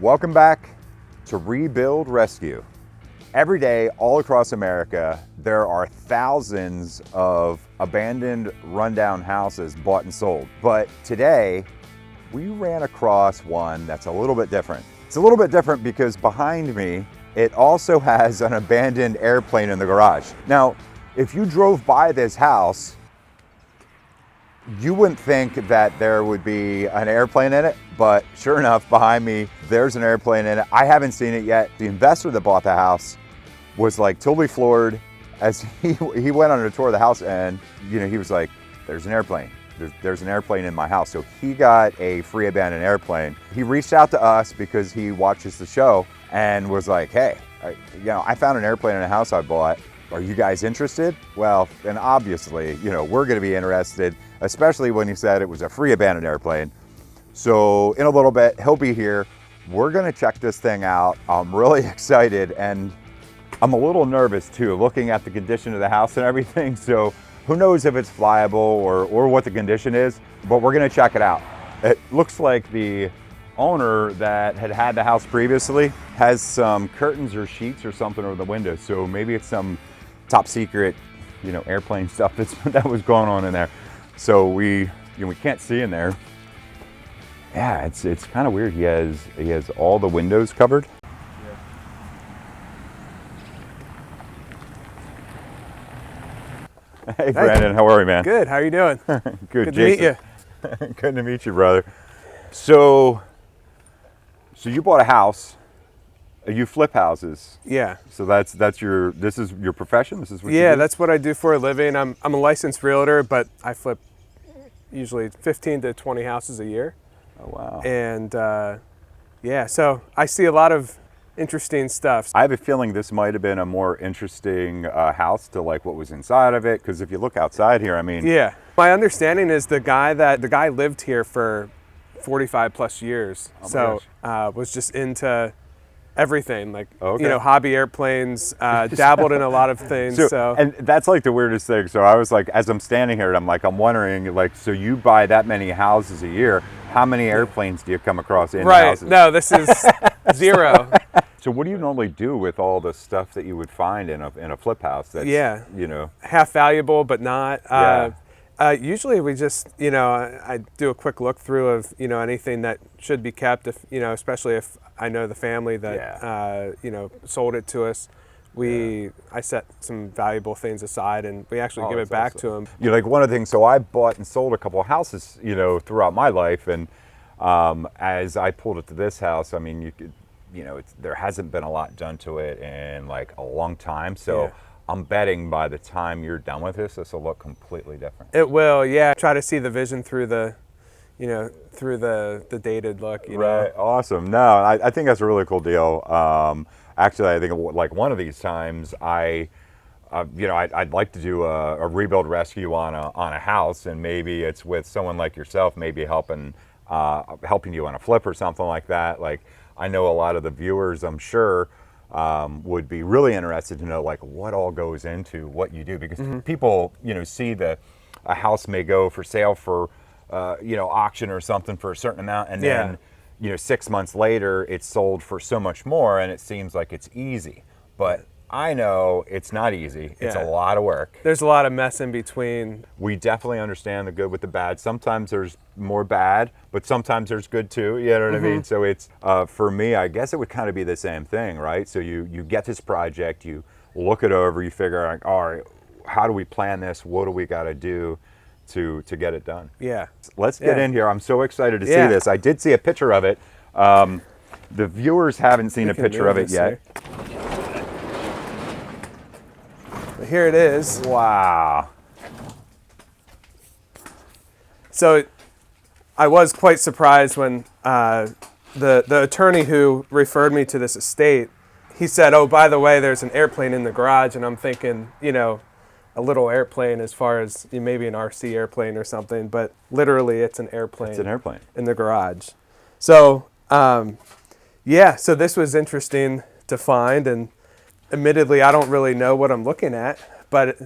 Welcome back to Rebuild Rescue. Every day, all across America, there are thousands of abandoned, rundown houses bought and sold. But today, we ran across one that's a little bit different. It's a little bit different because behind me, it also has an abandoned airplane in the garage. Now, if you drove by this house, you wouldn't think that there would be an airplane in it, but sure enough, behind me, there's an airplane in it. I haven't seen it yet. The investor that bought the house was like totally floored as he went on a tour of the house, and he was like, there's an airplane. There's an airplane in my house. So he got a free abandoned airplane. He reached out to us because he watches the show and was like, hey, I found an airplane in a house I bought. Are you guys interested? Well, and obviously, we're gonna be interested, especially when he said it was a free abandoned airplane. So in a little bit, he'll be here. We're gonna check this thing out. I'm really excited, and I'm a little nervous too, looking at the condition of the house and everything. So who knows if it's flyable or what the condition is, but we're gonna check it out. It looks like the owner that had the house previously has some curtains or sheets or something over the windows. So maybe it's some top secret, airplane stuff that was going on in there. So we can't see in there. Yeah, it's kind of weird. He has all the windows covered. Yeah. Hey Brandon, how are you, man? Good. How are you doing? Good. Good to meet you. Good to meet you, brother. So you bought a house. You flip houses. Yeah. So this is your profession? This is what you do? That's what I do for a living. I'm a licensed realtor, but I flip usually 15 to 20 houses a year. Oh, wow. And so I see a lot of interesting stuff. I have a feeling this might have been a more interesting house to like what was inside of it, because if you look outside here, Yeah. My understanding is the guy lived here for 45 plus years. Oh my so was just into everything, like okay. hobby airplanes, dabbled in a lot of things. So and that's like the weirdest thing. So I was like, as I'm standing here, I'm wondering, like, so you buy that many houses a year, how many airplanes do you come across in houses? No, this is zero. So what do you normally do with all the stuff that you would find in a flip house that's half valuable but not? Yeah. Usually we just, I do a quick look through of, anything that should be kept, if, especially if I know the family that, sold it to us. I set some valuable things aside and we actually give it back to them. Like one of the things, so I bought and sold a couple of houses, throughout my life. And as I pulled it to this house, you could, there hasn't been a lot done to it in like a long time. So. Yeah. I'm betting by the time you're done with this will look completely different. It will, yeah. Try to see the vision through the, through the dated look. Right. Awesome. No, I think that's a really cool deal. Actually, I think like one of these times, I'd like to do a rebuild rescue on a house, and maybe it's with someone like yourself, maybe helping you on a flip or something like that. Like I know a lot of the viewers, I'm sure. Would be really interested to know like what all goes into what you do, because people see a house may go for sale for auction or something for a certain amount, and then 6 months later it's sold for so much more, and it seems like it's easy, but I know it's not easy. It's a lot of work. There's a lot of mess in between. We definitely understand the good with the bad. Sometimes there's more bad, but sometimes there's good too. You know what I mean? So it's, for me, I guess it would kind of be the same thing, right? So you get this project, you look it over, you figure out, all right, how do we plan this? What do we got to do to get it done? Yeah. Let's get in here. I'm so excited to see this. I did see a picture of it. The viewers haven't seen a picture of it yet. But here it is. Wow. So I was quite surprised when the attorney who referred me to this estate, he said, oh, by the way, there's an airplane in the garage. And I'm thinking, a little airplane as far as maybe an RC airplane or something, but literally it's an airplane. It's an airplane. In the garage. So, so this was interesting to find, and admittedly, I don't really know what I'm looking at, but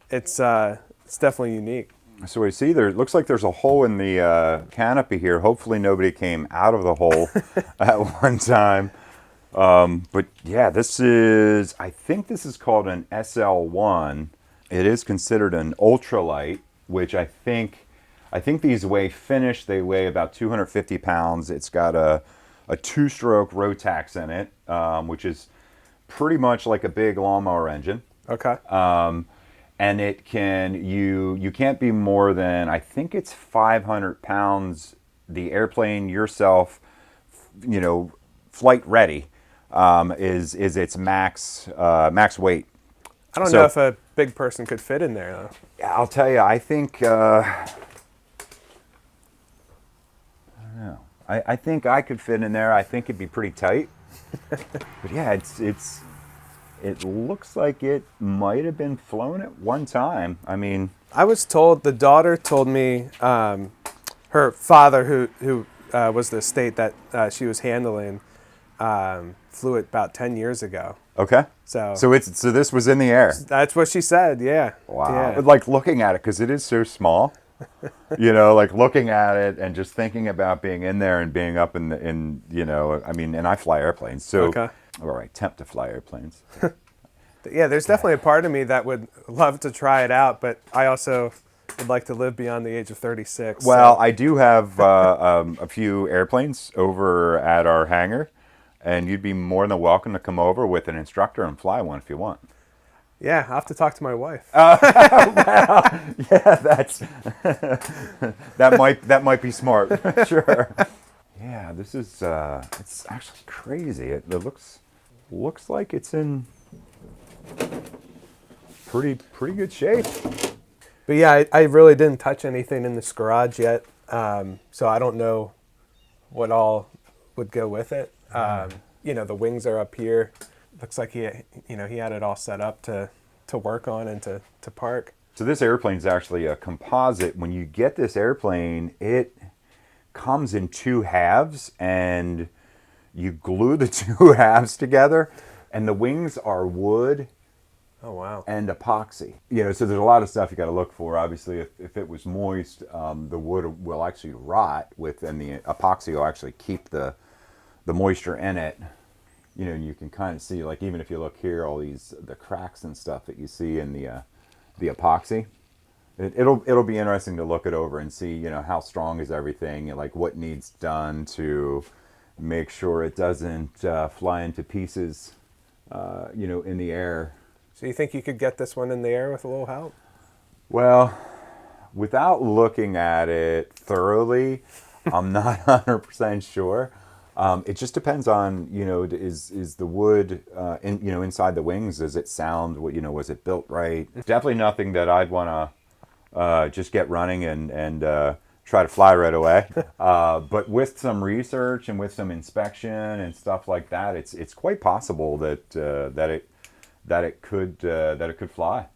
it's definitely unique. So we see there, it looks like there's a hole in the canopy here. Hopefully nobody came out of the hole at one time. But yeah, I think this is called an SL1. It is considered an ultralight, which I think these weigh finished. They weigh about 250 pounds. It's got a two-stroke Rotax in it, which is pretty much like a big lawnmower engine. Okay. And it you can't be more than, I think it's 500 pounds, the airplane yourself, flight ready, is its max weight. I don't know if a big person could fit in there, though. I'll tell you, I think, I don't know. I think I could fit in there. I think it'd be pretty tight. But yeah, it looks like it might have been flown at one time. I mean, I was told, the daughter told me, her father, who was the estate that she was handling, flew it about 10 years ago. okay. So this was in the air. That's what she said. Yeah. Wow. Yeah. Like looking at it, because it is so small. Like looking at it and just thinking about being in there and being up in I mean, and I fly airplanes, so Okay. or I attempt to fly airplanes. Yeah, there's definitely a part of me that would love to try it out, but I also would like to live beyond the age of 36. Well, so. I do have a few airplanes over at our hangar, and you'd be more than welcome to come over with an instructor and fly one if you want. Yeah, I'll have to talk to my wife. Yeah, that might be smart. Sure. Yeah, this is it's actually crazy. It looks like it's in pretty good shape. But yeah, I really didn't touch anything in this garage yet, so I don't know what all would go with it. The wings are up here. Looks like he had it all set up to work on and to park. So this airplane is actually a composite. When you get this airplane, it comes in two halves, and you glue the two halves together, and the wings are wood. Oh, wow. And epoxy. So there's a lot of stuff you got to look for. Obviously, if it was moist, the wood will actually rot and the epoxy will actually keep the moisture in it. You can kind of see, like, even if you look here, all the cracks and stuff that you see in the epoxy. It'll be interesting to look it over and see, how strong is everything, and like what needs done to make sure it doesn't fly into pieces, in the air. So you think you could get this one in the air with a little help? Well, without looking at it thoroughly, I'm not 100% sure. It just depends on, is the wood, inside the wings, does it sound, was it built right? Definitely nothing that I'd want to just get running and try to fly right away. But with some research and with some inspection and stuff like that, it's quite possible that it could fly.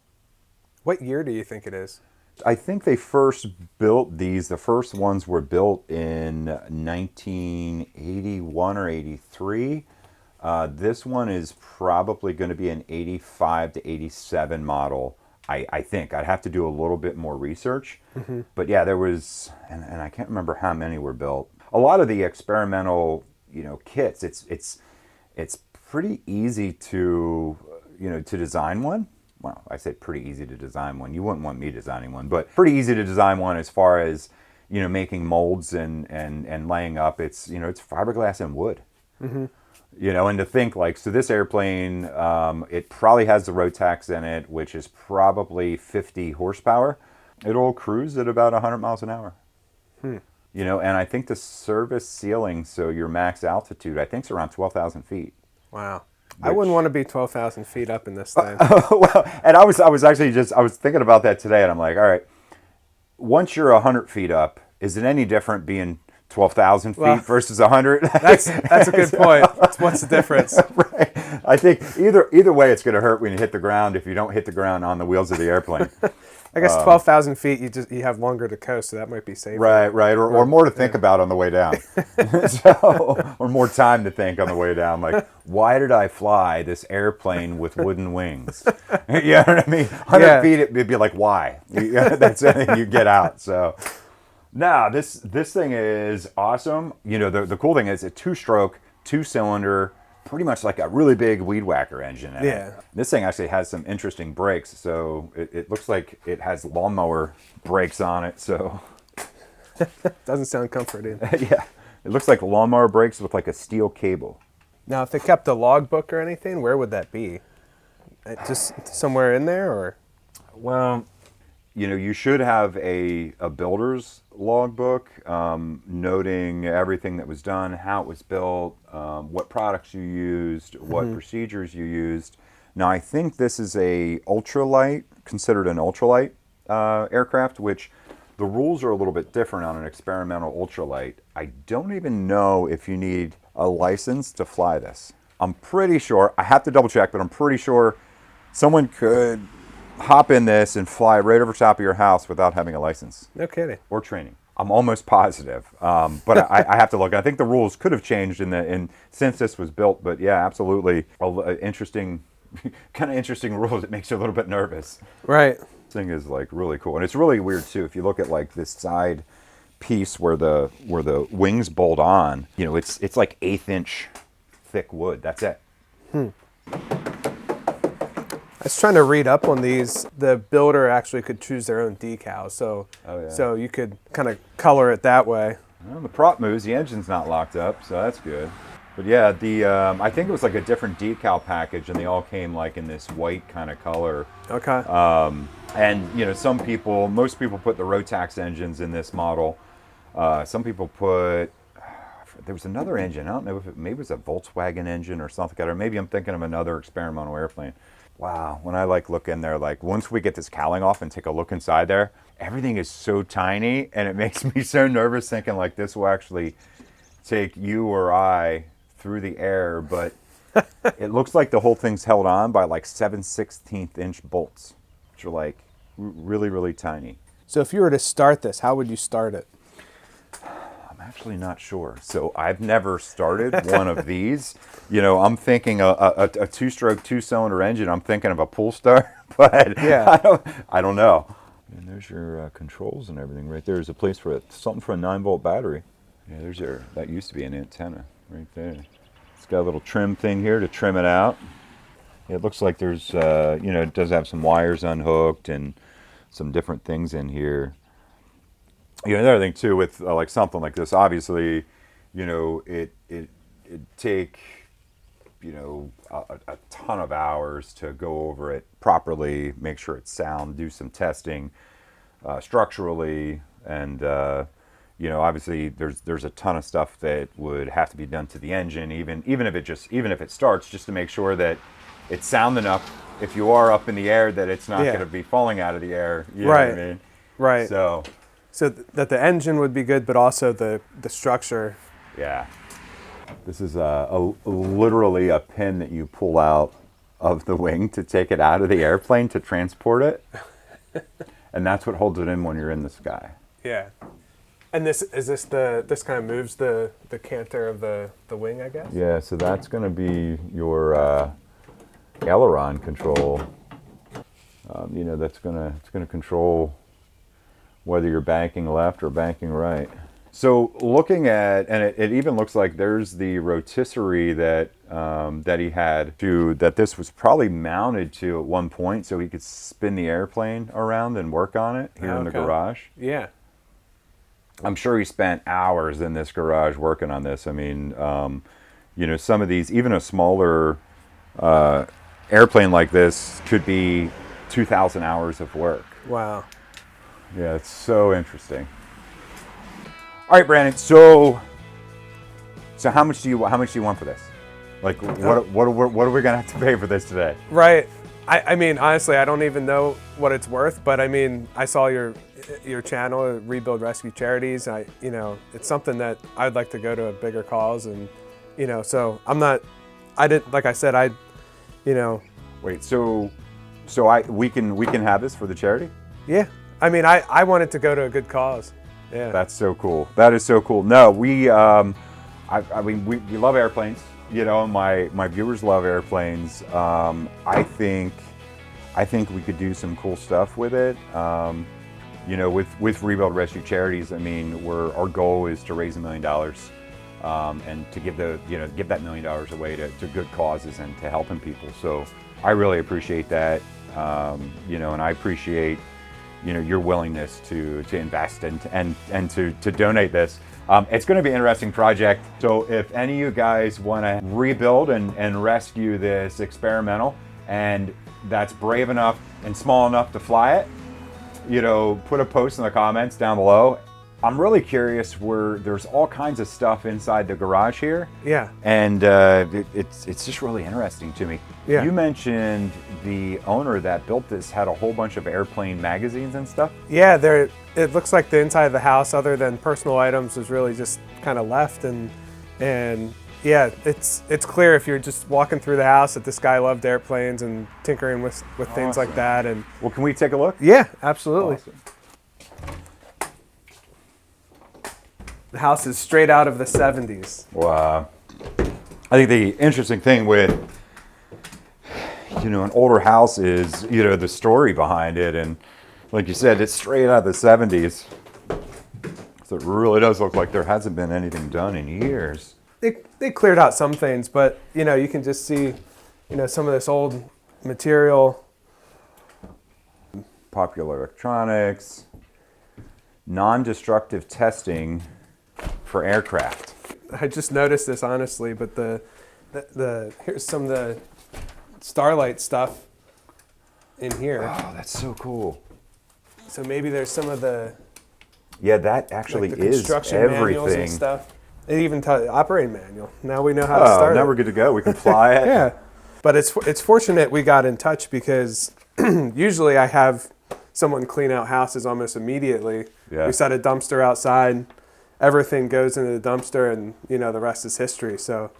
What year do you think it is? I think they first built these. The first ones were built in 1981 or 83. This one is probably going to be an 85 to 87 model. I think I'd have to do a little bit more research. Mm-hmm. But yeah, there was, and I can't remember how many were built. A lot of the experimental, kits. It's pretty easy to design one. Well, I say pretty easy to design one. You wouldn't want me designing one, but pretty easy to design one as far as, making molds and laying up. It's fiberglass and wood. Mm-hmm. And to think so this airplane, it probably has the Rotax in it, which is probably 50 horsepower. It'll cruise at about 100 miles an hour. And I think the service ceiling, so your max altitude, I think is around 12,000 feet. Wow. I wouldn't want to be 12,000 feet up in this thing. Well, and I was thinking about that today, and I'm like, all right, once you're 100 feet up, is it any different being 12,000 feet versus 100? That's a good point. What's the difference? Right. I think either way, it's going to hurt when you hit the ground if you don't hit the ground on the wheels of the airplane. I guess 12,000 feet, you have longer to coast, so that might be safer. Right, or more to think about on the way down. So, or more time to think on the way down. Like, why did I fly this airplane with wooden wings? You know what I mean? 100 feet, it'd be like, why? That's anything you get out. So, no, this thing is awesome. You know, the cool thing is a 2-stroke, 2-cylinder, pretty much like a really big weed whacker engine in it. This thing actually has some interesting brakes, so it looks like it has lawnmower brakes on it. So doesn't sound comforting. Yeah, it looks like lawnmower brakes with like a steel cable. Now, if they kept a logbook or anything, where would that be? Just somewhere in there, or? Well, you know, you should have a builder's logbook noting everything that was done, how it was built, what products you used, what procedures you used. Now, I think this is considered an ultralight aircraft, which the rules are a little bit different on an experimental ultralight. I don't even know if you need a license to fly this. I'm pretty sure, I have to double check, but I'm pretty sure someone could hop in this and fly right over top of your house without having a license. No kidding. Or training. I'm almost positive, but I have to look. I think the rules could have changed since this was built. But yeah, absolutely, interesting, kind of interesting rules. It makes you a little bit nervous. Right. This thing is like really cool, and it's really weird too. If you look at like this side piece where the wings bolt on, you know, it's like 1/8 thick wood. That's it. I was trying to read up on these. The builder actually could choose their own decal, so so you could kind of color it that way. Well, the prop moves, the engine's not locked up, so that's good. But yeah, I think it was like a different decal package, and they all came like in this white kind of color. Okay. And you know, most people put the Rotax engines in this model. Some people put, there was another engine. I don't know if maybe it was a Volkswagen engine or something like that, or maybe I'm thinking of another experimental airplane. Wow, when I like look in there, like once we get this cowling off and take a look inside there, everything is so tiny, and it makes me so nervous thinking like this will actually take you or I through the air, but it looks like the whole thing's held on by like 7/16 inch bolts, which are like really, really tiny. So if you were to start this, how would you start it? I'm actually not sure. So I've never started one of these. You know, I'm thinking a 2-stroke, 2-cylinder engine. I'm thinking of a pull start, but yeah, I don't know. And there's your controls and everything right there. There's a place for something for a 9-volt battery. Yeah, there's that used to be an antenna right there. It's got a little trim thing here to trim it out. It looks like there's, you know, it does have some wires unhooked and some different things in here. You know, another thing too with like something like this, obviously, you know, it take, you know, a ton of hours to go over it properly, make sure it's sound, do some testing structurally, and you know, obviously there's a ton of stuff that would have to be done to the engine, even if it starts, just to make sure that it's sound enough if you are up in the air that it's not going to be falling out of the air. You know what I mean? Right. So that the engine would be good, but also the structure. Yeah. This is literally a pin that you pull out of the wing to take it out of the airplane to transport it. And that's what holds it in when you're in the sky. Yeah. And this kind of moves the canter of the wing, I guess? Yeah, so that's going to be your aileron control. You know, it's going to control whether you're banking left or banking right. So looking at, and it even looks like there's the rotisserie that he had that this was probably mounted to at one point, so he could spin the airplane around and work on it here in the garage. Yeah. I'm sure he spent hours in this garage working on this. I mean, you know, some of these, even a smaller airplane like this could be 2,000 hours of work. Wow. Yeah, it's so interesting. All right, Brandon. So how much do you want for this? Like, what are we gonna have to pay for this today? Right. I mean, honestly, I don't even know what it's worth, but I mean, I saw your channel, Rebuild Rescue Charities. You know, it's something that I'd like to go to a bigger cause, and you know, so like I said, you know. Wait, so we can have this for the charity? Yeah. I mean, I want it to go to a good cause. Yeah. That's so cool. That is so cool. No, I mean, we love airplanes. You know, my viewers love airplanes. I think we could do some cool stuff with it. You know, with Rebuild Rescue Charities, I mean, our goal is to raise $1 million, and to give that $1 million away to good causes and to helping people. So I really appreciate that. You know, and I appreciate, you know, your willingness to invest and to donate this. It's going to be an interesting project. So if any of you guys want to rebuild and rescue this experimental, and that's brave enough and small enough to fly it, you know, put a post in the comments down below. I'm really curious where there's all kinds of stuff inside the garage here. Yeah. And it's just really interesting to me. Yeah. You mentioned the owner that built this had a whole bunch of airplane magazines and stuff. Yeah, it looks like the inside of the house, other than personal items, is really just kind of left. And yeah, it's clear if you're just walking through the house that this guy loved airplanes and tinkering with things like that. And well, can we take a look? yeah, absolutely. Awesome. The house is straight out of the 70s. Well, I think the interesting thing with, you know, an older house is, you know, the story behind it. And like you said, it's straight out of the 70s. So it really does look like there hasn't been anything done in years. They cleared out some things, but, you know, you can just see, you know, some of this old material. Popular electronics, non-destructive testing for aircraft. I just noticed this, honestly, but the here's some of the Star-Lite stuff in here. Oh, that's so cool. So maybe there's some of the Yeah, that actually like the is construction manuals and everything. stuff. It even operating manual. Now we know how to start now it. we're good to go. We can fly it. Yeah, but it's fortunate we got in touch, because usually I have someone clean out houses almost immediately. Yeah. We set a dumpster outside, everything goes into the dumpster, and, you know, the rest is history. So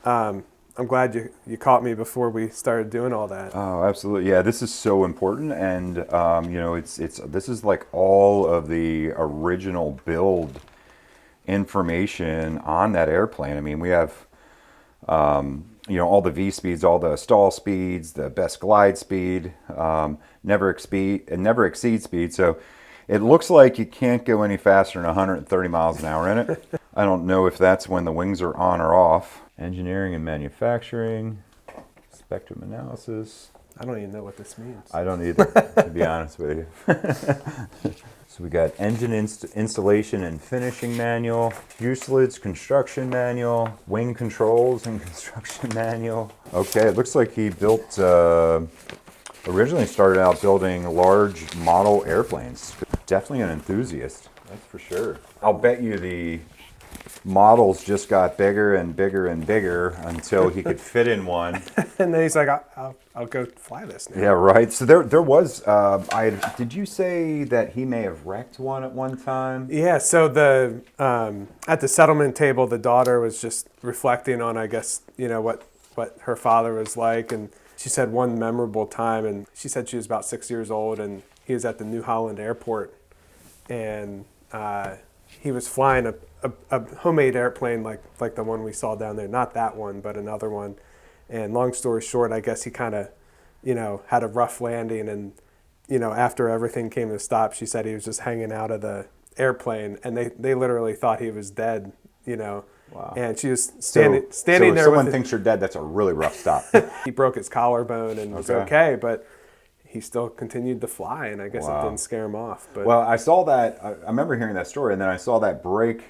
I'm glad you caught me before we started doing all that. Oh, absolutely. Yeah, this is so important, and you know, this is like all of the original build information on that airplane. I mean, we have you know, all the V speeds, all the stall speeds, the best glide speed, never exceed speed. So it looks like you can't go any faster than 130 miles an hour in it. I don't know if that's when the wings are on or off. Engineering and manufacturing, spectrum analysis. I don't even know what this means. I don't either, to be honest with you. So we got engine installation and finishing manual, fuselage construction manual, wing controls and construction manual. Okay, it looks like he built, originally started out building large model airplanes. Definitely an enthusiast, that's for sure. I'll bet you the models just got bigger and bigger and bigger until he could fit in one. And then he's like, I'll go fly this now. Yeah, right. So there was, did you say that he may have wrecked one at one time? Yeah, so at the settlement table, the daughter was just reflecting on, I guess, you know, what her father was like. And she said one memorable time, and she said she was about 6 years old, and he was at the New Holland airport, and he was flying a homemade airplane like the one we saw down there. Not that one, but another one. And long story short, I guess he kind of, you know, had a rough landing, and, you know, after everything came to stop, she said he was just hanging out of the airplane, and they literally thought he was dead, you know. Wow. And she was standing so there. If someone thinks you're dead, that's a really rough stop. He broke his collarbone and was okay, but he still continued to fly, and I guess it didn't scare him off. But well, I saw that. I remember hearing that story, and then I saw that break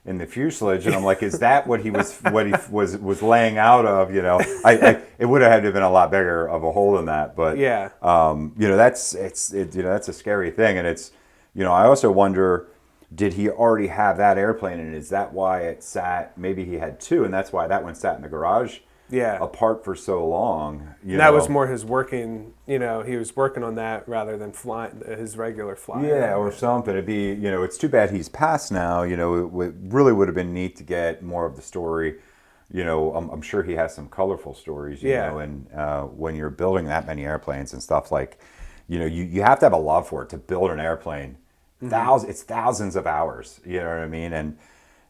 in the fuselage, and I'm like, is that what he was laying out of? You know, it would have had to have been a lot bigger of a hole than that. But yeah, you know, that's a scary thing, and it's, you know, I also wonder, did he already have that airplane, and is that why it sat? Maybe he had two, and that's why that one sat in the garage. Yeah, apart for so long. That was more his working, you know, he was working on that rather than flying his regular flight. Yeah, or something. It'd be, you know, it's too bad he's passed now. You know, it really would have been neat to get more of the story. You know, I'm sure he has some colorful stories, you know, and when you're building that many airplanes and stuff, like, you know, you have to have a love for it to build an airplane. It's thousands of hours, you know what I mean?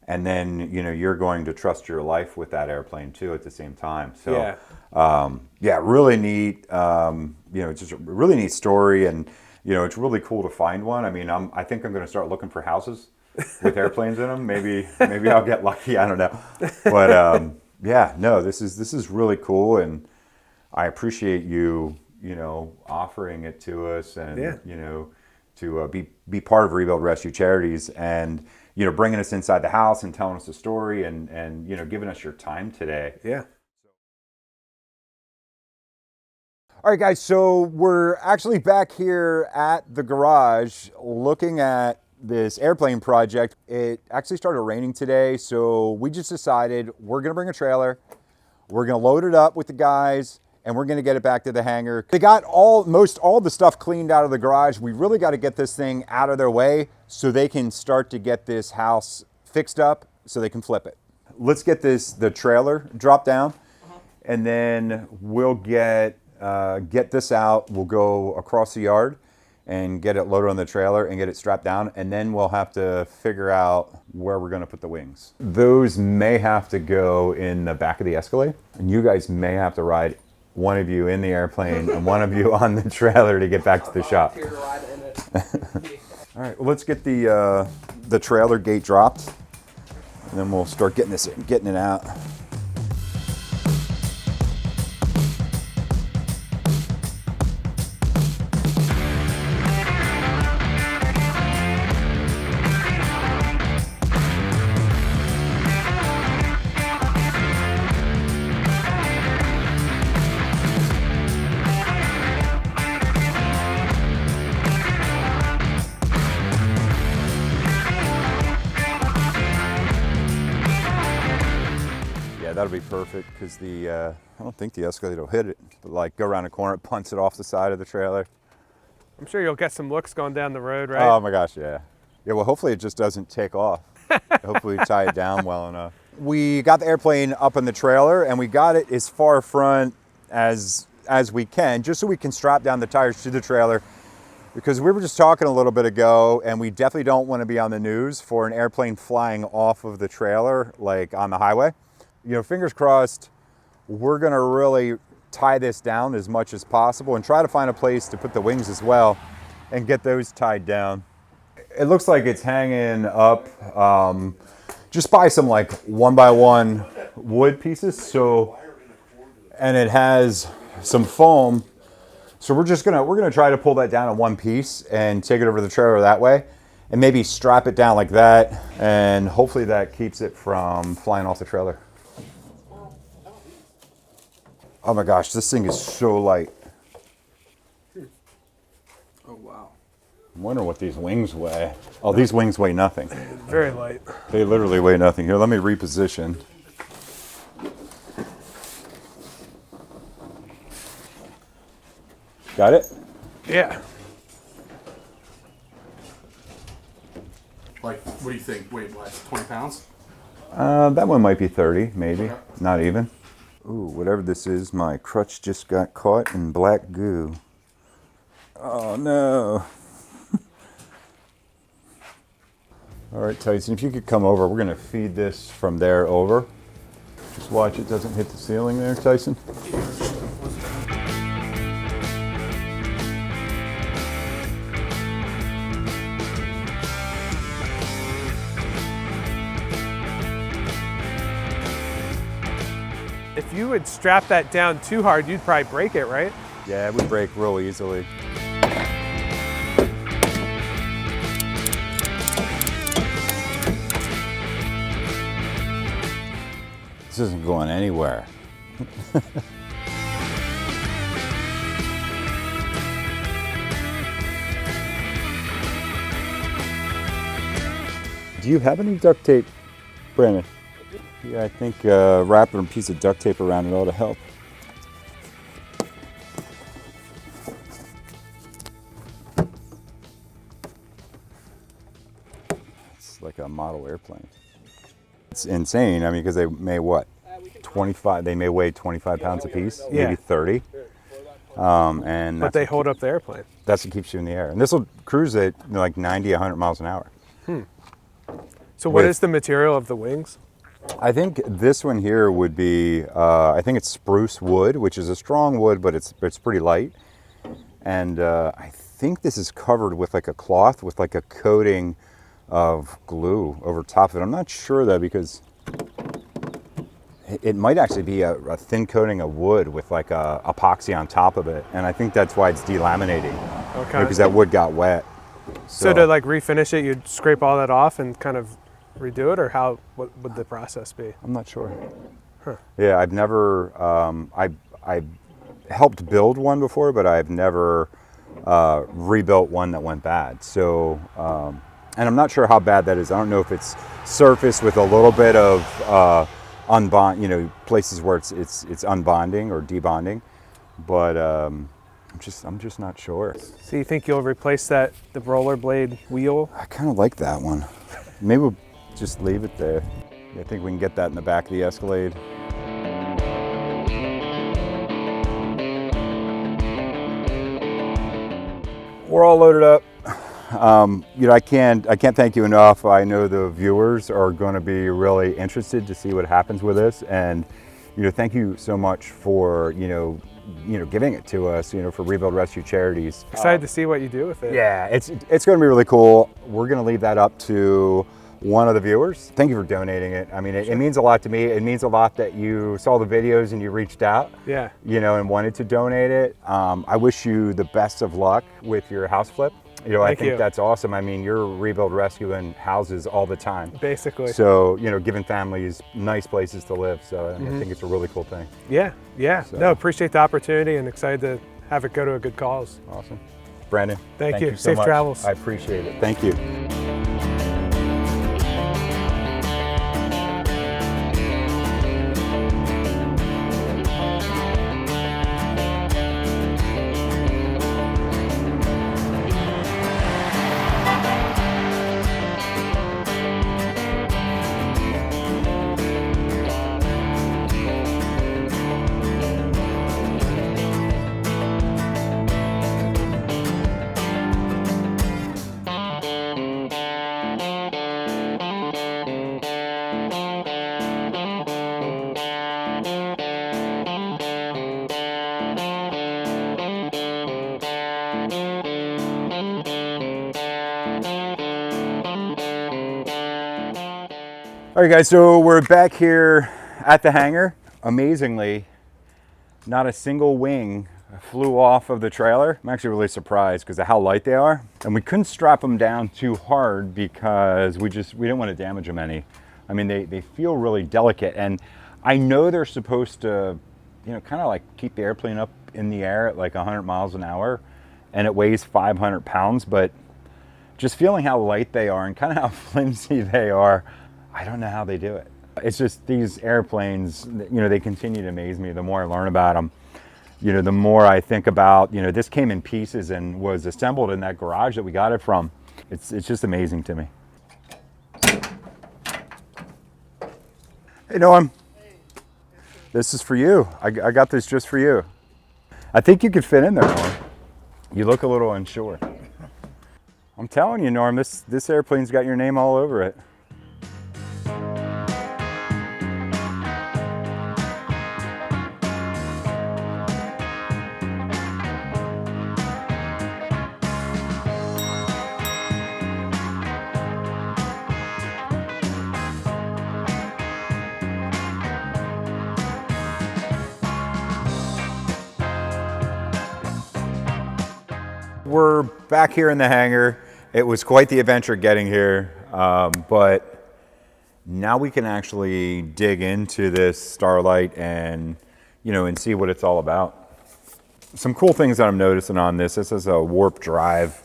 And then, you know, you're going to trust your life with that airplane too at the same time. So, really neat, you know, just a really neat story. And, you know, it's really cool to find one. I mean, I think I'm going to start looking for houses with airplanes in them. Maybe I'll get lucky. I don't know. But, yeah, no, this is really cool. And I appreciate you, you know, offering it to us and, you know, to be part of Rebuild Rescue Charities and, you know, bringing us inside the house and telling us a story and you know, giving us your time today. Yeah. All right, guys, so we're actually back here at the garage looking at this airplane project. It actually started raining today, so we just decided we're gonna bring a trailer, we're gonna load it up with the guys, and we're gonna get it back to the hangar. They got all the stuff cleaned out of the garage. We really gotta get this thing out of their way so they can start to get this house fixed up so they can flip it. Let's get the trailer dropped down, and then we'll get this out. We'll go across the yard and get it loaded on the trailer and get it strapped down, and then we'll have to figure out where we're gonna put the wings. Those may have to go in the back of the Escalade, and you guys may have to ride, one of you in the airplane and one of you on the trailer to get back to the shop. All right, well, let's get the trailer gate dropped, and then we'll start getting it out. That'll be perfect because I don't think the Escalade will hit it, but like go around the corner, it punts it off the side of the trailer. I'm sure you'll get some looks going down the road, right? Oh my gosh, yeah. Yeah, well, hopefully it just doesn't take off. Hopefully we tie it down well enough. We got the airplane up in the trailer and we got it as far front as we can, just so we can strap down the tires to the trailer. Because we were just talking a little bit ago, and we definitely don't want to be on the news for an airplane flying off of the trailer, like on the highway. You know, fingers crossed, we're gonna really tie this down as much as possible and try to find a place to put the wings as well and get those tied down. It looks like it's hanging up just by some like 1x1 wood pieces. So, and it has some foam. So we're gonna try to pull that down in one piece and take it over the trailer that way and maybe strap it down like that. And hopefully that keeps it from flying off the trailer. Oh my gosh, this thing is so light. Oh, wow. I'm wondering what these wings weigh. Oh, these wings weigh nothing. Very light. They literally weigh nothing. Here, let me reposition. Got it? Yeah. Like, what do you think? Wait, what, 20 pounds? That one might be 30, maybe. Okay. Not even. Ooh, whatever this is, my crutch just got caught in black goo. Oh no. All right, Tyson, if you could come over, we're gonna feed this from there over. Just watch it doesn't hit the ceiling there, Tyson. If you would strap that down too hard, you'd probably break it, right? Yeah, it would break real easily. This isn't going anywhere. Do you have any duct tape, Brandon? Yeah, I think wrapping a piece of duct tape around it ought to help. It's like a model airplane. It's insane. I mean, because they may what? 25. They may weigh 25 pounds a piece, maybe 30. And But they hold up the airplane. that's what keeps you in the air. And this will cruise at like 90, 100 miles an hour. So what With- is the material of the wings? I think this one here would be, I think it's spruce wood, which is a strong wood, but it's pretty light. And I think this is covered with like a cloth with like a coating of glue over top of it. I'm not sure though, because it might actually be a thin coating of wood with like a epoxy on top of it. And I think that's why it's delaminating. Okay. Because that wood got wet. So to like refinish it, you'd scrape all that off and kind of redo it, or what would the process be? I'm not sure. Huh. Yeah, I've never, I helped build one before, but I've never rebuilt one that went bad. So, and I'm not sure how bad that is. I don't know if it's surfaced with a little bit of unbond, you know, places where it's unbonding or debonding, but I'm just not sure. So you think you'll replace the rollerblade wheel? I kind of like that one. Maybe we'll just leave it there. I think we can get that in the back of the Escalade. We're all loaded up. You know, I can't thank you enough. I know the viewers are going to be really interested to see what happens with this, and you know, thank you so much for you know giving it to us. You know, for Rebuild Rescue Charities. Excited to see what you do with it. Yeah, it's going to be really cool. We're going to leave that up to one of the viewers. Thank you for donating it. I mean, it means a lot to me. It means a lot that you saw the videos and you reached out. Yeah. You know, and wanted to donate it. I wish you the best of luck with your house flip. You know, I think that's awesome. I mean, you're Rebuild Rescuing houses all the time. Basically. So, you know, giving families nice places to live. So I think it's a really cool thing. Yeah, yeah. So. No, appreciate the opportunity and excited to have it go to a good cause. Awesome. Brandon, Thank you. so Safe much. travels. I appreciate it. Thank you. All right, guys, so we're back here at the hangar. Amazingly, not a single wing flew off of the trailer. I'm actually really surprised because of how light they are. And we couldn't strap them down too hard because we didn't want to damage them any. I mean, they feel really delicate. And I know they're supposed to, you know, kind of like keep the airplane up in the air at like 100 miles an hour. And it weighs 500 pounds, but just feeling how light they are and kind of how flimsy they are, I don't know how they do it. It's just these airplanes, you know, they continue to amaze me the more I learn about them. You know, the more I think about, you know, this came in pieces and was assembled in that garage that we got it from. It's just amazing to me. Hey, Norm. This is for you. I got this just for you. I think you could fit in there, Norm. You look a little unsure. I'm telling you, Norm, this airplane's got your name all over it. We're back here in the hangar. It was quite the adventure getting here, but now we can actually dig into this Star-Lite and, you know, and see what it's all about. Some cool things that I'm noticing on this. This is a warp drive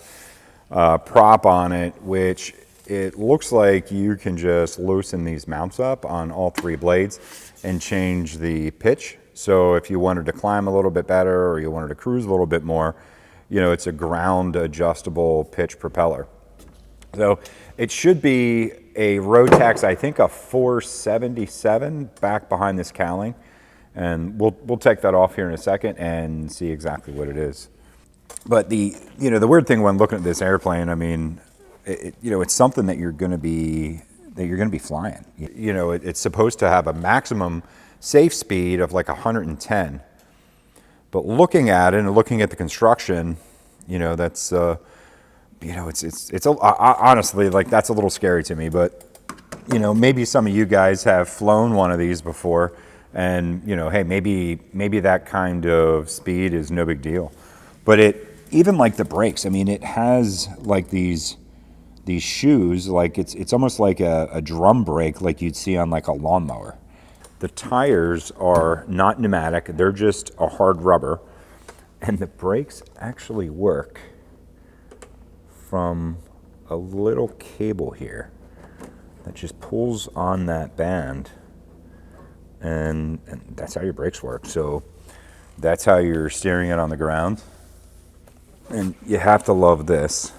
prop on it, which it looks like you can just loosen these mounts up on all three blades and change the pitch. So if you wanted to climb a little bit better or you wanted to cruise a little bit more, you know, it's a ground adjustable pitch propeller. So it should be a Rotax, I think a 477 back behind this cowling. And we'll take that off here in a second and see exactly what it is. But the weird thing when looking at this airplane, I mean, it's something that you're going to be flying. It's supposed to have a maximum safe speed of like 110. But looking at it and looking at the construction, that's honestly, like, that's a little scary to me. But maybe some of you guys have flown one of these before, and hey, maybe that kind of speed is no big deal. But even like the brakes, I mean, it has like these shoes, like it's almost like a drum brake, like you'd see on like a lawnmower. The tires are not pneumatic, they're just a hard rubber, and the brakes actually work from a little cable here that just pulls on that band, and that's how your brakes work. So that's how you're steering it on the ground. And you have to love this.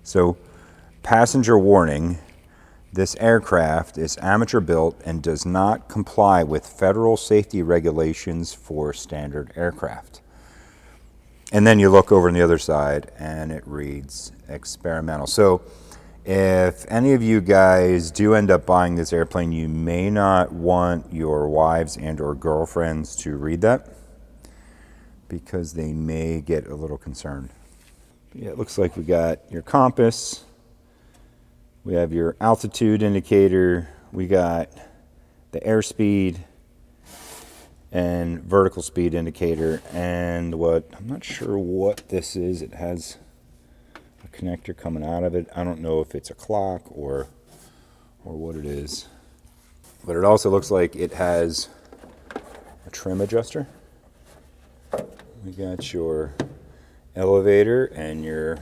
So, passenger warning, this aircraft is amateur built and does not comply with federal safety regulations for standard aircraft. And then you look over on the other side and it reads experimental. So if any of you guys do end up buying this airplane, you may not want your wives and or girlfriends to read that, because they may get a little concerned. Yeah, it looks like we got your compass, we have your altitude indicator, we got the airspeed and vertical speed indicator, and I'm not sure what this is. It has a connector coming out of it. I don't know if it's a clock or what it is. But it also looks like it has a trim adjuster. We got your elevator and your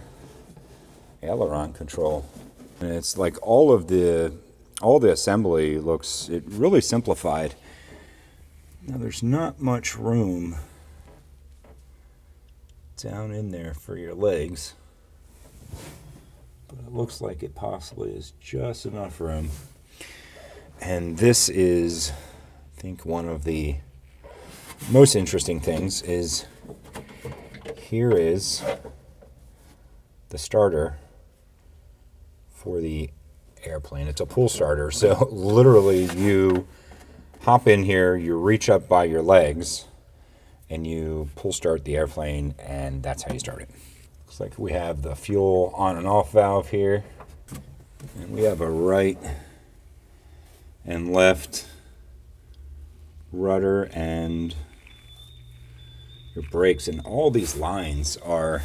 aileron control. And it's like all the assembly looks, it really simplified. Now there's not much room down in there for your legs, but it looks like it possibly is just enough room. And this is, I think, one of the most interesting things is here is the starter for the airplane. It's a pull starter, so literally you hop in here, you reach up by your legs, and you pull start the airplane, and that's how you start it. Looks like we have the fuel on and off valve here, and we have a right and left rudder and your brakes, and all these lines are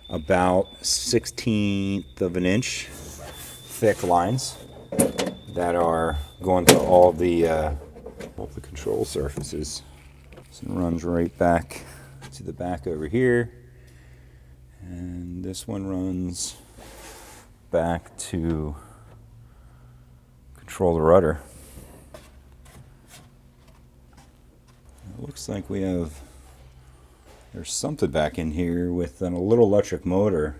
about 1/16 of an inch thick lines that are going to all the control surfaces. So it runs right back to the back over here, and this one runs back to control the rudder. It looks like there's something back in here with a little electric motor.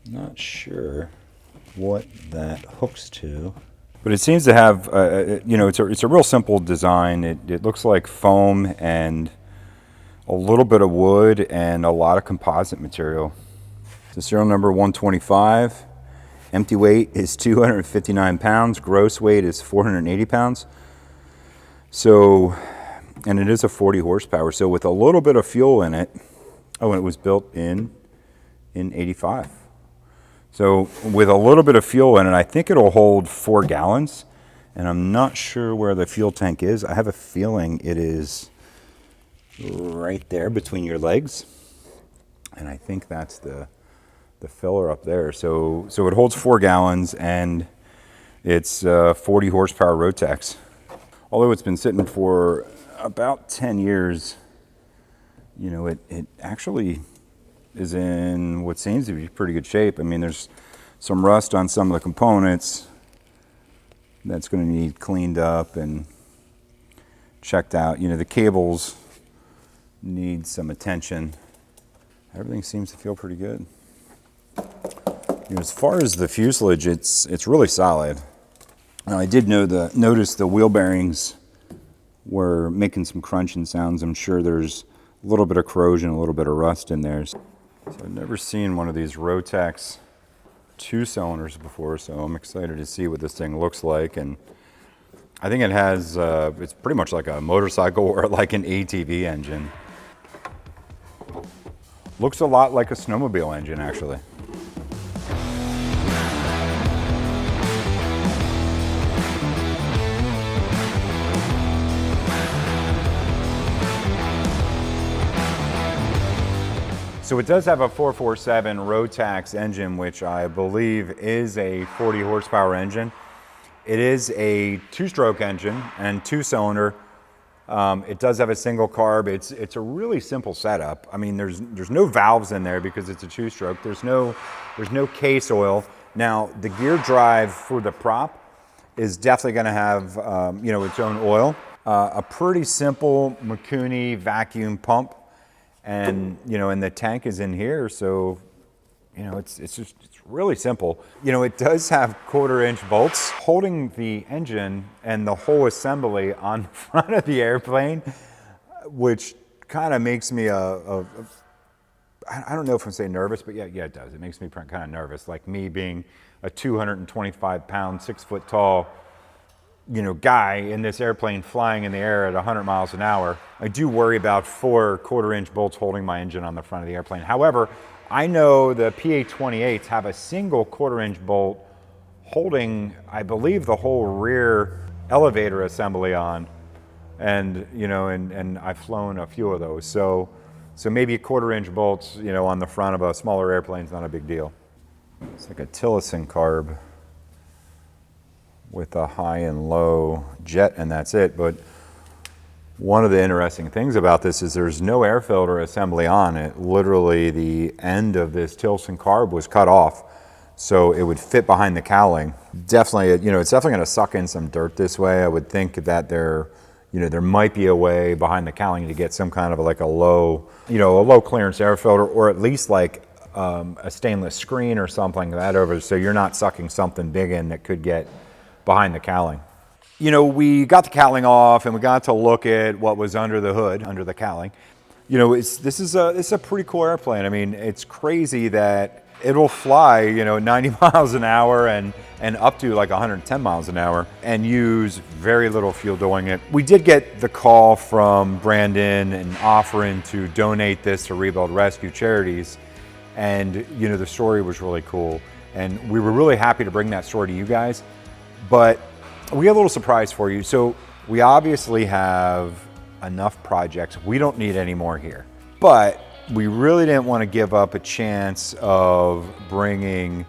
Not sure what that hooks to, but it seems to have it's a real simple design. It looks like foam and a little bit of wood and a lot of composite material. The serial number 125. Empty weight is 259 pounds. Gross weight is 480 pounds. So, and it is a 40 horsepower. So with a little bit of fuel in it, and it was built in 85. So with a little bit of fuel in it, I think it'll hold 4 gallons. And I'm not sure where the fuel tank is. I have a feeling it is right there between your legs. And I think that's the filler up there. So it holds 4 gallons, and it's 40 horsepower Rotax. Although it's been sitting for about 10 years, it actually is in what seems to be pretty good shape. I mean, there's some rust on some of the components that's going to need cleaned up and checked out. The cables need some attention. Everything seems to feel pretty good. As far as the fuselage, it's really solid. Now, I did notice the wheel bearings were making some crunching sounds. I'm sure there's a little bit of corrosion, a little bit of rust in there. So I've never seen one of these Rotax 2-cylinders before, so I'm excited to see what this thing looks like. And I think it has, it's pretty much like a motorcycle or like an ATV engine. Looks a lot like a snowmobile engine, actually. So it does have a 447 Rotax engine, which I believe is a 40 horsepower engine. It is a 2-stroke engine and 2-cylinder. It does have a single carb. It's a really simple setup. I mean, there's no valves in there because it's a 2-stroke. There's no case oil. Now, the gear drive for the prop is definitely going to have its own oil. A pretty simple Mikuni vacuum pump. And, and the tank is in here, so, it's really simple. It does have 1/4-inch bolts holding the engine and the whole assembly on the front of the airplane, which kind of makes me I don't know if I'm saying nervous, but yeah, it does. It makes me kind of nervous, like me being a 225-pound, 6-foot tall, guy in this airplane flying in the air at 100 miles an hour. I do worry about 4 1/4-inch bolts holding my engine on the front of the airplane. However, I know the PA-28s have a single 1/4-inch bolt holding, I believe, the whole rear elevator assembly on. And, and I've flown a few of those. So maybe 1/4-inch bolts, on the front of a smaller airplane is not a big deal. It's like a Tillerson carb with a high and low jet, and that's it. But one of the interesting things about this is there's no air filter assembly on it. Literally, the end of this Tillerson carb was cut off, so it would fit behind the cowling. Definitely, it's definitely going to suck in some dirt this way. I would think that there might be a way behind the cowling to get some kind of like a low clearance air filter, or at least like a stainless screen or something like that over, so you're not sucking something big in that could get behind the cowling. We got the cowling off and we got to look at what was under the hood, under the cowling. This is a pretty cool airplane. I mean, it's crazy that it'll fly, 90 miles an hour and up to like 110 miles an hour and use very little fuel doing it. We did get the call from Brandon and offering to donate this to Rebuild Rescue charities. And, the story was really cool. And we were really happy to bring that story to you guys. But we have a little surprise for you. So we obviously have enough projects. We don't need any more here. But we really didn't want to give up a chance of bringing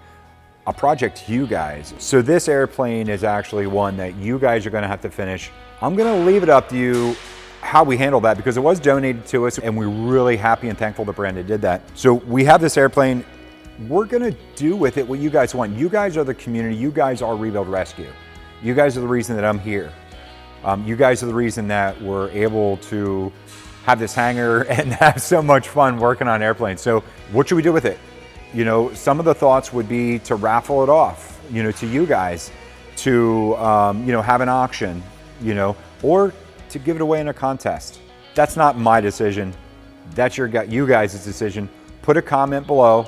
a project to you guys. So this airplane is actually one that you guys are going to have to finish. I'm going to leave it up to you how we handle that because it was donated to us and we're really happy and thankful that Brandon did that. So we have this airplane. We're gonna do with it what you guys want. You guys are the community. You guys are Rebuild Rescue. You guys are the reason that I'm here. You guys are the reason that we're able to have this hangar and have so much fun working on airplanes. So what should we do with it? Some of the thoughts would be to raffle it off, to you guys, to, have an auction, or to give it away in a contest. That's not my decision. That's you guys' decision. Put a comment below.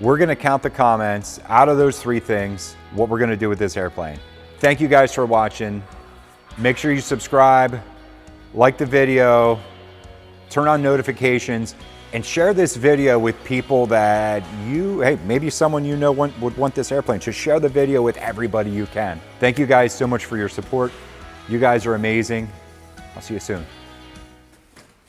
We're gonna count the comments out of those 3 things, what we're gonna do with this airplane. Thank you guys for watching. Make sure you subscribe, like the video, turn on notifications, and share this video with people that maybe someone would want this airplane. Just share the video with everybody you can. Thank you guys so much for your support. You guys are amazing. I'll see you soon.